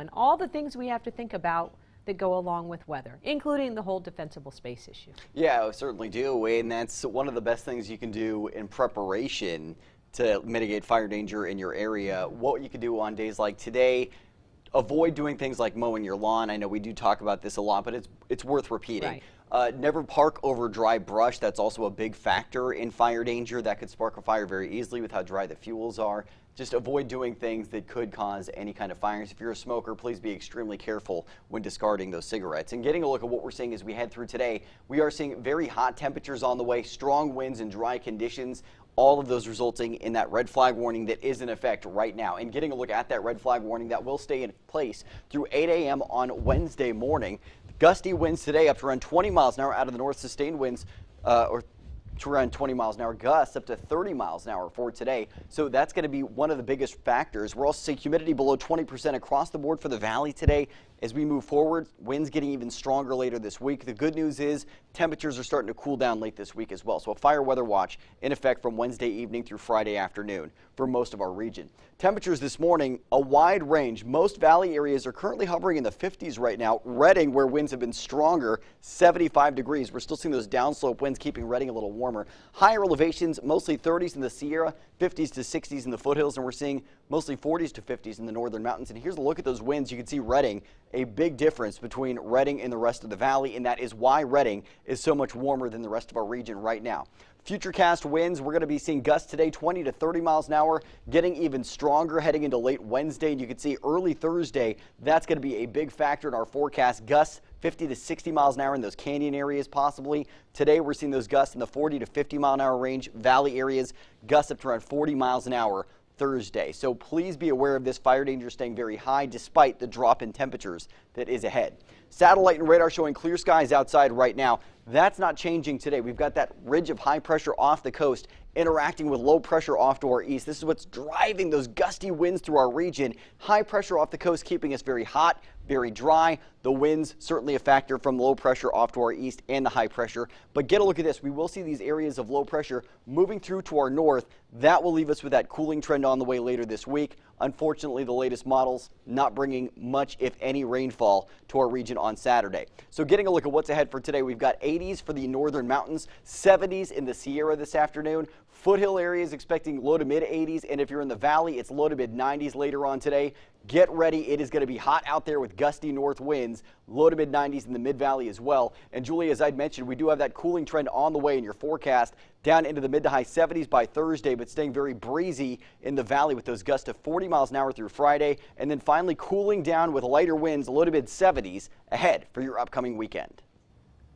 and all the things we have to think about that go along with weather, including the whole defensible space issue. Yeah, we certainly do, and that's one of the best things you can do in preparation to mitigate fire danger in your area. What you can do on days like today, avoid doing things like mowing your lawn. I know we do talk about this a lot, but it's worth repeating. Right. Never park over dry brush. That's also a big factor in fire danger. That could spark a fire very easily with how dry the fuels are. Just avoid doing things that could cause any kind of fires. If you're a smoker, please be extremely careful when discarding those cigarettes. And getting a look at what we're seeing as we head through today, we are seeing very hot temperatures on the way, strong winds and dry conditions, all of those resulting in that red flag warning that is in effect right now. And getting a look at that red flag warning that will stay in place through 8 a.m. on Wednesday morning. Gusty winds today up to around 20 miles an hour out of the north, sustained winds or to around 20 miles an hour, gusts up to 30 miles an hour for today. So that's going to be one of the biggest factors. We're also seeing humidity below 20% across the board for the valley today. As we move forward, winds getting even stronger later this week. The good news is temperatures are starting to cool down late this week as well. So a fire weather watch in effect from Wednesday evening through Friday afternoon for most of our region. Temperatures this morning, a wide range. Most valley areas are currently hovering in the 50s right now. Redding, where winds have been stronger, 75 degrees. We're still seeing those downslope winds keeping Redding a little warmer. Higher elevations, mostly 30s in the Sierra, 50s to 60s in the foothills, and we're seeing mostly 40s to 50s in the northern mountains. And here's a look at those winds. You can see Redding, a big difference between Redding and the rest of the valley, and that is why Redding is so much warmer than the rest of our region right now. FUTURECAST winds, we're going to be seeing gusts today 20 to 30 miles an hour, getting even stronger heading into late Wednesday. And you can see early Thursday, that's going to be a big factor in our forecast. Gusts 50 to 60 miles an hour in those canyon areas possibly. Today we're seeing those gusts in the 40 to 50 mile an hour range. Valley areas, gusts up to around 40 miles an hour Thursday. So please be aware of this. Fire danger staying very high despite the drop in temperatures that is ahead. Satellite and radar showing clear skies outside right now. That's not changing today. We've got that ridge of high pressure off the coast interacting with low pressure off to our east. This is what's driving those gusty winds through our region. High pressure off the coast keeping us very hot, very dry. The winds certainly a factor from low pressure off to our east and the high pressure. But get a look at this. We will see these areas of low pressure moving through to our north. That will leave us with that cooling trend on the way later this week. Unfortunately, the latest models not bringing much, if any, rainfall to our region on Saturday. So getting a look at what's ahead for today, we've got 80s for the northern mountains, 70s in the Sierra this afternoon. Foothill areas expecting low to mid 80s, and if you're in the valley, it's low to mid 90s later on today. Get ready. It is going to be hot out there with gusty north winds, low to mid 90s in the mid valley as well. And Julie, as I'd mentioned, we do have that cooling trend on the way in your forecast down into the mid to high 70s by Thursday, but staying very breezy in the valley with those gusts of 40 miles an hour through Friday. And then finally cooling down with lighter winds, low to mid 70s ahead for your upcoming weekend.